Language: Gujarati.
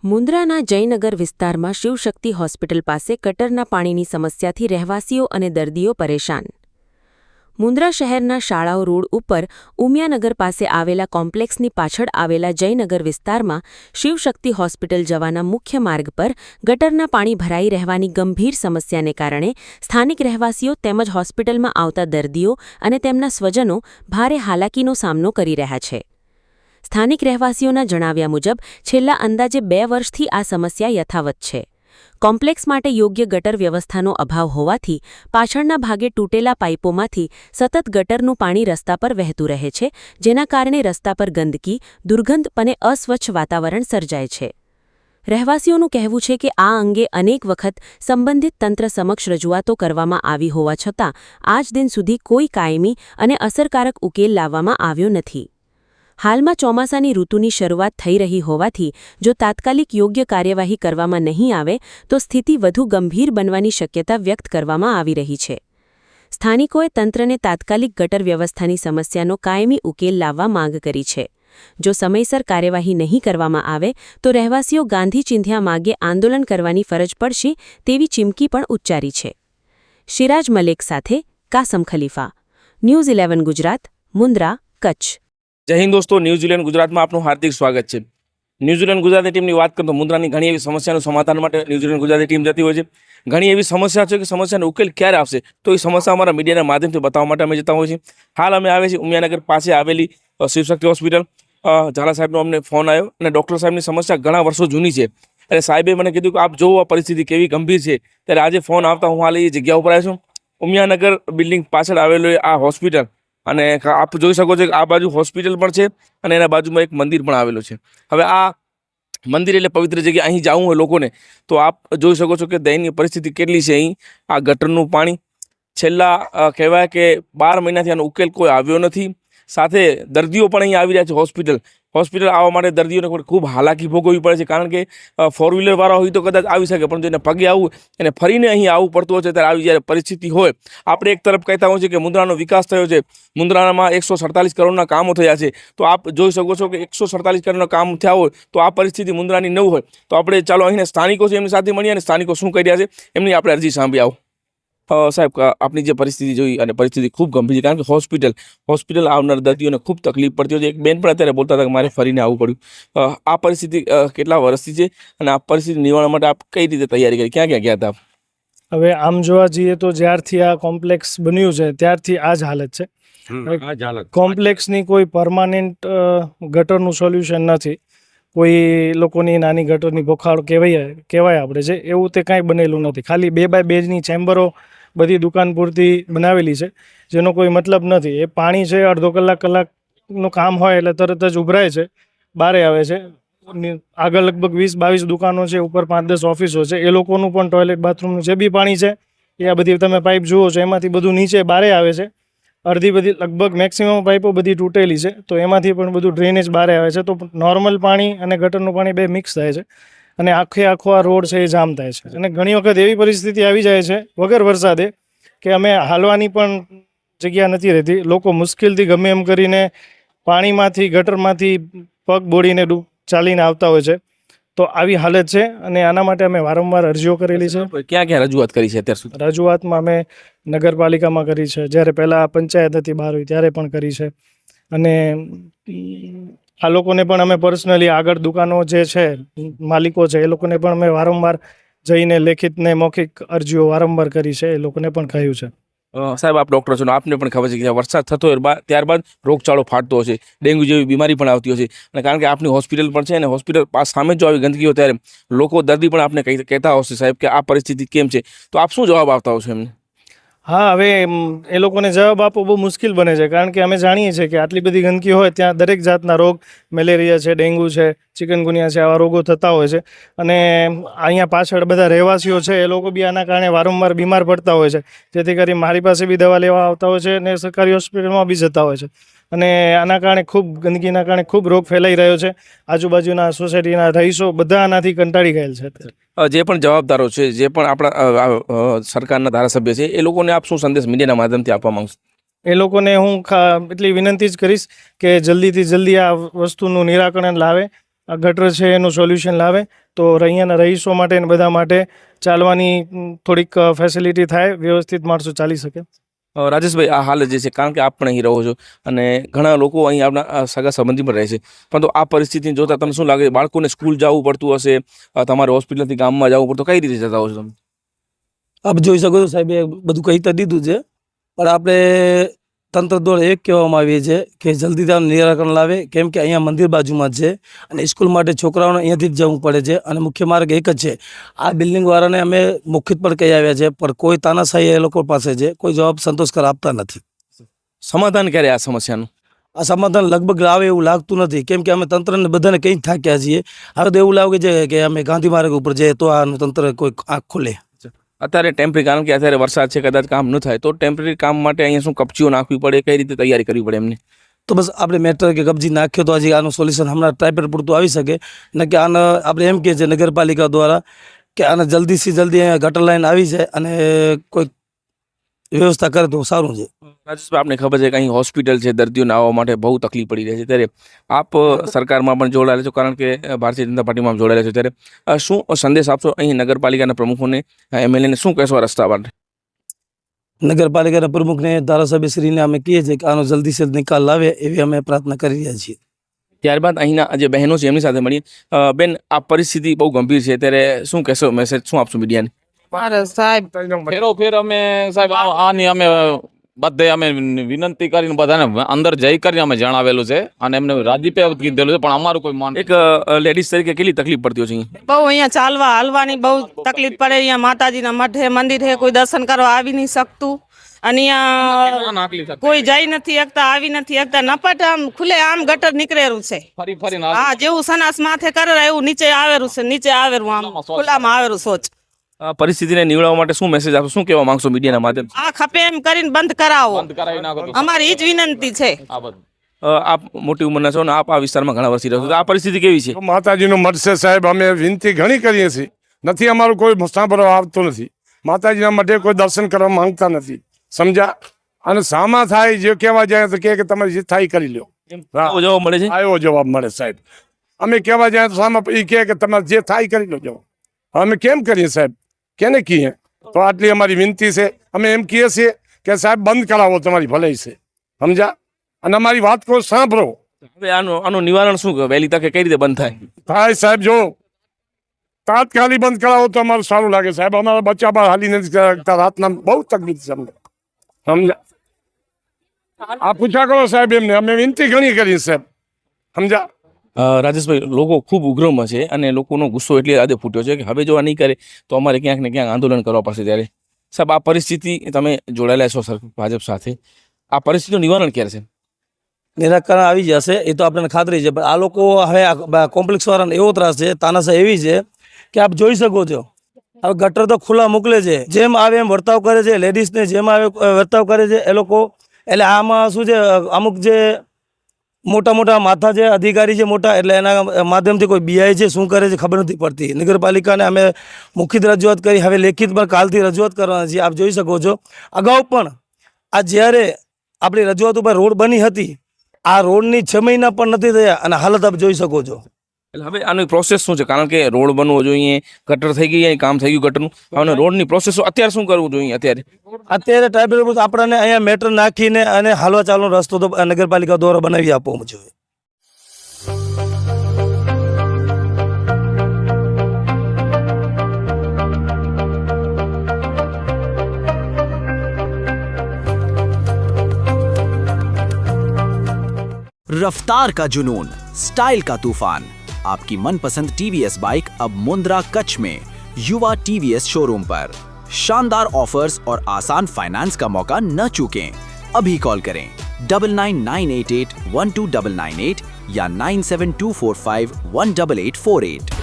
મુન્દ્રાના જયનગર વિસ્તારમાં શિવશક્તિ હોસ્પિટલ પાસે ગટરના પાણીની સમસ્યાથી રહેવાસીઓ અને દર્દીઓ પરેશાન. મુન્દ્રા શહેરના શાળાઓ રોડ ઉપર ઉમિયાનગર પાસે આવેલા કોમ્પ્લેક્સની પાછળ આવેલા જયનગર વિસ્તારમાં શિવશક્તિ હોસ્પિટલ જવાના મુખ્ય માર્ગ પર ગટરના પાણી ભરાઈ રહેવાની ગંભીર સમસ્યાને કારણે સ્થાનિક રહેવાસીઓ તેમજ હોસ્પિટલમાં આવતા દર્દીઓ અને તેમના સ્વજનો ભારે હાલાકીનો સામનો કરી રહ્યા છે. સ્થાનિક રહેવાસીઓના જણાવ્યા મુજબ છેલ્લા અંદાજે 2 વર્ષથી આ સમસ્યા યથાવત છે. કોમ્પ્લેક્સ માટે યોગ્ય ગટર વ્યવસ્થાનો અભાવ હોવાથી પાછળના ભાગે તૂટેલા પાઇપોમાંથી સતત ગટરનું પાણી રસ્તા પર વહેતું રહે છે, જેના કારણે રસ્તા પર ગંદકી, દુર્ગંધ અને અસ્વચ્છ વાતાવરણ સર્જાય છે. રહેવાસીઓનું કહેવું છે કે આ અંગે અનેક વખત સંબંધિત તંત્ર સમક્ષ રજૂઆતો કરવામાં આવી હોવા છતાં આજ દિન સુધી કોઈ કાયમી અને અસરકારક ઉકેલ લાવવામાં આવ્યો નથી. હાલમાં ચોમાસાની ઋતુની શરૂઆત થઈ રહી હોવાથી જો તાત્કાલિક યોગ્ય કાર્યવાહી કરવામાં નહીં આવે તો સ્થિતિ વધુ ગંભીર બનવાની શક્યતા વ્યક્ત કરવામાં આવી રહી છે. સ્થાનિકોએ તંત્રને તાત્કાલિક ગટર વ્યવસ્થાની સમસ્યાનો કાયમી ઉકેલ લાવવા માંગ કરી છે. જો સમયસર કાર્યવાહી નહીં કરવામાં આવે તો રહેવાસીઓ ગાંધી ચિંધ્યા માર્ગે આંદોલન કરવાની ફરજ પડશે તેવી ચીમકી પણ ઉચ્ચારી છે. શિરાજ મલેક સાથે કાસમ ખલીફા, ન્યૂઝ 11 ગુજરાત, મુન્દ્રા, કચ્છ. જય હિન્દ દોસ્તો, ન્યૂઝીલેન્ડ ગુજરાતમાં આપનું હાર્દિક સ્વાગત છે. ન્યૂઝીલેન્ડ ગુજરાતી ટીમની વાત કરતો મુન્દ્રાની ઘણી એવી સમસ્યાનું સમાધાન માટે ન્યૂઝીલેન્ડ ગુજરાતી ટીમ જતી હોય છે. ઘણી એવી સમસ્યા છે કે સમસ્યાનો ઉકેલ ક્યારે આવશે તો એ સમસ્યા અમારા મીડિયાના માધ્યમથી બતાવવા માટે અમે જતા હોઈએ છીએ. હાલ અમે આવે છે ઉમિયાનગર પાસે આવેલી શિવશક્તિ હોસ્પિટલ. ઝાલા સાહેબનો અમને ફોન આવ્યો અને ડૉક્ટર સાહેબની સમસ્યા ઘણા વર્ષો જૂની છે. એટલે સાહેબે મને કીધું કે આપ જોવો આ પરિસ્થિતિ કેવી ગંભીર છે. ત્યારે આજે ફોન આવતા હું હાલ એ જગ્યા ઉપર આવ્યો છું. ઉમિયાનગર બિલ્ડિંગ પાછળ આવેલું આ હોસ્પિટલ, અને આપ જોઈ શકો છો કે આ બાજુ હોસ્પિટલ પણ છે અને એના બાજુમાં એક મંદિર પણ આવેલું છે. હવે આ મંદિર એટલે પવિત્ર જગ્યા, અહીં જવું હોય લોકોને તો આપ જોઈ શકો છો કે દયનીય પરિસ્થિતિ કેટલી છે. અહીં આ ગટરનું પાણી છેલ્લા કહેવાય કે 12 મહિનાથી આનો ઉકેલ કોઈ આવ્યો નથી. સાથે દર્દીઓ પણ અહીં આવી રહ્યા છે. હોસ્પિટલ આવવા માટે દર્દીઓને ખૂબ હાલાકી ભોગવવી પડે છે, કારણ કે 4 વ્હીલરવાળા હોય તો કદાચ આવી શકે, પરંતુ એને પગે આવવું એને ફરીને અહીં આવવું પડતું હોય છે. ત્યારે આવી જ્યારે પરિસ્થિતિ હોય, આપણે એક તરફ કહેતા હોય છે કે મુન્દ્રાનો વિકાસ થયો છે, મુન્દ્રામાં 147 કરોડના કામો થયા છે, તો આપ જોઈ શકો છો કે 147 કરોડના કામ થયા હોય તો આ પરિસ્થિતિ મુન્દ્રાની ન હોય. તો આપણે ચાલો અહીંના સ્થાનિકો છે એમની સાથે મળીએ અને સ્થાનિકો શું કરી રહ્યા છે એમની આપણે અરજી સાંભળી આવો. સાહેબ, આપની જે પરિસ્થિતિ જોઈ અને પરિસ્થિતિ ખૂબ ગંભીર છે, કારણ કે હોસ્પિટલ આવનાર દર્દીઓને ખૂબ તકલીફ પડતી હોય છે. એક બેન પણ અત્યારે બોલતા હતા કે મારે ફરીને આવવું પડ્યું. આ પરિસ્થિતિ કેટલા વર્ષથી છે અને આ પરિસ્થિતિ નિવારણ માટે આપ કઈ રીતે તૈયારી કરી, ક્યાં ક્યાં ગયા હતા? હવે આમ જોવા જઈએ તો જ્યારથી આ કોમ્પ્લેક્સ બન્યું છે ત્યારથી આ જ હાલત છે. કોમ્પ્લેક્સની કોઈ પરમાનન્ટ ગટરનું સોલ્યુશન નથી. કોઈ લોકોની નાની ગટરની ભોખાડ કહેવાય આપણે છે એવું તે કાંઈ બનેલું નથી. ખાલી 2x2ની ચેમ્બરો બધી દુકાન પૂરતી બનાવેલી છે, જેનો કોઈ મતલબ નથી. એ પાણી છે અડધો કલાકનું કામ હોય એટલે તરત જ ઉભરાય છે, બારે આવે છે. આગળ લગભગ 20-22 દુકાનો છે, ઉપર 5-10 ઓફિસો છે. એ લોકોનું પણ ટોયલેટ બાથરૂમનું જે બી પાણી છે એ આ બધી તમે પાઇપ જુઓ છો એમાંથી બધું નીચે બારે આવે છે. અડધી બધી લગભગ મેક્સિમમ પાઇપો બધી તૂટેલી છે, તો એમાંથી પણ બધું ડ્રેનેજ બારે આવે છે. તો નોર્મલ પાણી અને ગટરનું પાણી બે મિક્સ થાય છે અને આખો આ રોડ છે એ જામ થાય છે. અને ઘણી વખત એવી પરિસ્થિતિ આવી જાય છે વગર વરસાદે કે અમે હાલવાની પણ જગ્યા નથી રહેતી. લોકો મુશ્કેલથી ગમે એમ કરીને પાણીમાંથી ગટરમાંથી પગ બોડીને ચાલીને આવતા હોય છે. તો આવી હાલત છે અને આના માટે અમે વારંવાર અરજીઓ કરેલી છે. ક્યાં રજૂઆત કરી છે અત્યાર સુધી? રજૂઆતમાં અમે નગરપાલિકામાં કરી છે, જ્યારે પહેલાં પંચાયત હતી બહાર હોય ત્યારે પણ કરી છે. અને આ લોકોને પણ અમે પર્સનલી આગળ દુકાનો જે છે માલિકો છે એ લોકોને પણ અમે વારંવાર જઈને લેખિત ને મૌખિક અરજીઓ વારંવાર કરી છે. એ લોકોને પણ કહ્યું છે. સાહેબ, આપ ડૉક્ટર છો ને આપને પણ ખબર છે કે વરસાદ થતો હોય ત્યારબાદ રોગચાળો ફાટતો હશે, ડેન્ગ્યુ જેવી બીમારી પણ આવતી હશે. અને કારણ કે આપની હોસ્પિટલ પણ છે અને હોસ્પિટલ સામે જો આવી ગંદકી હોય ત્યારે લોકો દર્દી પણ આપને કહેતા હશે સાહેબ કે આ પરિસ્થિતિ કેમ છે, તો આપ શું જવાબ આપતા હશો એમને? હા, હવે એ લોકોને જવાબ આપવો બહુ મુશ્કેલ બને છે, કારણ કે અમે જાણીએ છીએ કે આટલી બધી ગંદકી હોય ત્યાં દરેક જાતના રોગ, મેલેરિયા છે, ડેન્ગ્યુ છે, ચિકનગુનિયા છે, આવા રોગો થતા હોય છે. અને અહીંયા પાછળ બધા રહેવાસીઓ છે એ લોકો બી આના કારણે વારંવાર બીમાર પડતા હોય છે, જેથી કરી મારી પાસે બી દવા લેવા આવતા હોય છે અને સરકારી હોસ્પિટલમાં બી જતા હોય છે. અને આના કારણે ખૂબ ગંદકીના કારણે ખૂબ રોગ ફેલાઈ રહ્યો છે. આજુબાજુના સોસાયટીના રહીશો બધા આનાથી કંટાળી ગયેલ છે. જે પણ જવાબદારો છે, જે પણ આપણા સરકારના ધારાસભ્ય છે, એ લોકોને આપ શું સંદેશ મીડિયાના માધ્યમથી આપવા માંગશો? એ લોકોને હું એટલી વિનંતી જ કરીશ કે જલ્દીથી જલ્દી આ વસ્તુનું નિરાકરણ લાવે આ ગટર છે એનું સોલ્યુશન લાવે તો અહીંયાના રહીશો માટે અને બધા માટે ચાલવાની થોડીક ફેસિલિટી થાય, વ્યવસ્થિત માણસો ચાલી શકે. રાજેશભાઈ, આ હાલ જે છે, કારણ કે આપ પણ અહીં રહો છો અને ઘણા લોકો અહીં આપણા સગા સંબંધી પણ રહે છે, પરંતુ આ પરિસ્થિતિને જોતા તમને શું લાગે? બાળકોને સ્કૂલ જવું પડતું હશે, તમારે હોસ્પિટલથી ગામમાં જવું પડતું, કઈ રીતે જતા હો છો તમે? આપ જોઈ શકો છો સાહેબ, એ બધું કહી તો દીધું છે, પણ આપણે તંત્ર દ્વારા એક કહેવામાં આવીએ છીએ કે જલ્દીથી આનું નિરાકરણ લાવે, કેમ કે અહીંયા મંદિર બાજુમાં જ છે અને સ્કૂલ માટે છોકરાઓને અહીંયાથી જ જવું પડે છે અને મુખ્ય માર્ગ એક જ છે. આ બિલ્ડિંગવાળાને અમે મુખ્યત પણ કહી આવ્યા છે, પણ કોઈ તાનાશાહી એ લોકો પાસે છે, કોઈ જવાબ સંતોષકર આપતા નથી. સમાધાન ક્યારે આ સમસ્યાનું? આ સમાધાન લગભગ આવે એવું લાગતું નથી, કેમ કે અમે તંત્રને બધાને કંઈ થાક્યા છીએ. હવે તો એવું લાગે છે કે અમે ગાંધી માર્ગ ઉપર જઈએ તો આનું તંત્ર કોઈ આંખ ખોલે. અત્યારે ટેમ્પરરી, કારણ કે અત્યારે વરસાદ છે, કદાચ કામ ન થાય તો ટેમ્પરરી કામ માટે અહીંયા શું કપચીઓ નાખવી પડે, કઈ રીતે તૈયારી કરવી પડે એમને? તો બસ આપણે મેટર કે કબજી નાખ્યો તો હજી આનું સોલ્યુશન હમણાં ટ્રાયપેડ પૂરતું આવી શકે ને, કે આને આપણે એમ કહે છે નગરપાલિકા દ્વારા કે આને જલ્દીથી જલ્દી અહીંયા ગટર લાઈન આવી જાય અને કોઈ વ્યવસ્થા કરે તો સારું છે. રાજેશભાઈ, આપને ખબર છે કે અહીં હોસ્પિટલ છે, દર્દીઓને આવવા માટે બહુ તકલીફ પડી રહી છે, ત્યારે આપ સરકારમાં પણ જોડાયેલા છો, કારણ કે ભારતીય જનતા પાર્ટીમાં જોડાયેલા છો, ત્યારે શું સંદેશ આપશો અહીં નગરપાલિકાના પ્રમુખોને, એમએલએને શું કહેશો આ રસ્તા માટે? નગરપાલિકાના પ્રમુખને, ધારાસભ્યશ્રીને અમે કહીએ છીએ કે આનો જલ્દી નિકાલ લાવે એવી અમે પ્રાર્થના કરી રહ્યા છીએ. ત્યારબાદ અહીંના જે બહેનો છે એમની સાથે મળીએ. બેન, આ પરિસ્થિતિ બહુ ગંભીર છે, ત્યારે શું કહેશો, મેસેજ શું આપશો મીડિયાને? મારે સાહેબ ફેર અમે સાહેબ આની અમે બધે અમે વિનંતી કરીને બધાને અંદર જઈ કરીને અમે જણાવેલું છે અને એમને રાજીપે કીધેલું છે, પણ અમારું કોઈ માન. એક લેડીઝ તરીકે કેટલી તકલીફ પડતી હોય છે? બહુ અહીંયા ચાલવા હાલવાની બહુ તકલીફ પડે. અહીંયા માતાજીના મઠે મંદિર છે, કોઈ દર્શન કરવા આવી નહીં શકતું અને અહીંયા કોઈ જઈ નથી શકતા, આવી નથી શકતા. નપટ આમ ખુલે આમ ગટર નીકળેલું છે. હા, જેવું સનાસ માથે કરે એવું નીચે આવેલું છે, નીચે આવેલું આમ ખુલ્લામાં આવેલું સોચ. આ પરિસ્થિતિને નિવડાવવા માટે શું મેસેજ આપશો, શું કહેવા માંગશો મીડિયાના માધ્યમથી? આ ખપે એમ કરીને બંધ કરાવો, અમારી એ જ વિનંતી છે. આપ મોટી ઉંમરના છો ને આપ આ વિસ્તારમાં ઘણા વર્ષથી રહો છો, આ પરિસ્થિતિ કેવી છે? માતાજીનો મઠ છે સાહેબ, અમે વિનંતી ઘણી કરીએ છીએ, નથી અમારું કોઈ સાંભળવા આવતું નથી. માતાજીના મઠે કોઈ દર્શન કરવા માંગતા નથી, સમજ્યા? અને સામા થાય જે કહેવા જાય તો કે તમારે જે થાય કરી લો, જવાબ મળે છે. એવો જવાબ મળે સાહેબ. અમે કહેવા જાય તો સામા એ કે તમારે જે થાય કરી લો જવાબ. અમે કેમ કરીએ સાહેબ, કેને કહીએ? તો આટલી અમારી વિનંતી છે. અમે એમ કહીએ છીએ કે સાહેબ બંધ કરાવો, તમારી ભલાઈ છે, સમજ્યા? અને અમારી વાત કોઈ સાંભળો. હવે આનું નિવારણ શું વહેલી તકે કઈ રીતે બંધ થાય સાહેબ? જો તાત્કાલિક બંધ કરાવો તો અમારું સારું લાગે સાહેબ. અમારા બચ્ચા બહાર હાલી નથી શકતા, રાતના બહુ તકલીફ છે અમને, સમજ્યા? આ પૂછા કરો સાહેબ એમને, અમે વિનંતી ઘણી કરી સાહેબ, સમજ્યા? રાજેશભાઈ, લોકો ખૂબ ઉગ્રમાં છે અને લોકોનો ગુસ્સો એટલી હદે ફૂટ્યો છે કે હવે જો આ નહીં કરે તો અમારે ક્યાંક ને ક્યાંક આંદોલન કરવા પડશે. ત્યારે સાહેબ, આ પરિસ્થિતિ તમે જોડાયેલા છો સર ભાજપ સાથે, આ પરિસ્થિતિનું નિવારણ ક્યારે છે? નિરાકરણ આવી જશે એ તો આપણને ખાતરી છે, પણ આ લોકો હવે કોમ્પ્લેક્સ વાળાને એવો ત્રાસ છે, તાનાશા એવી છે કે આપ જોઈ શકો છો હવે ગટર તો ખુલ્લા મોકલે છે, જેમ આવે એમ વર્તાવ કરે છે, લેડીઝને જેમ આવે વર્તાવ કરે છે એ લોકો. એટલે આમાં શું છે, અમુક જે મોટા મોટા માથા છે, અધિકારી છે મોટા, એટલે એના માધ્યમથી કોઈ બીઆઈ છે શું કરે છે ખબર નથી પડતી. નગરપાલિકાને અમે મુખ્યત રજૂઆત કરી, હવે લેખિત પણ કાલથી રજૂઆત કરવાના છીએ. આપ જોઈ શકો છો અગાઉ પણ આ જ્યારે આપણી રજૂઆત ઉપર રોડ બની હતી, આ રોડની 6 મહિના પણ નથી થયા અને હાલત આપ જોઈ શકો છો. એટલે હવે આની પ્રોસેસ શું છે? કારણ કે રોડ બનવો જોઈએ, ગટર થઈ ગઈ, કામ થઈ ગયું ગટરનું, હવે રોડની પ્રોસેસ અત્યારે શું કરવું જોઈએ? અત્યારે ટ્રાઇબલ આપણને અહીંયા મેટર નાખીને અને હાલવા ચાલવાનો રસ્તો તો નગરપાલિકા દ્વારા બનાવી આપવો જોઈએ. रफ्तार का जुनून, स्टाइल का तूफान, आपकी मनपसंद टीवीएस बाइक अब मुंद्रा कच्छ में युवा टीवीएस शोरूम पर। शानदार ऑफर्स और आसान फाइनेंस का मौका न चूकें। अभी कॉल करें 9998812998 या 9724518848।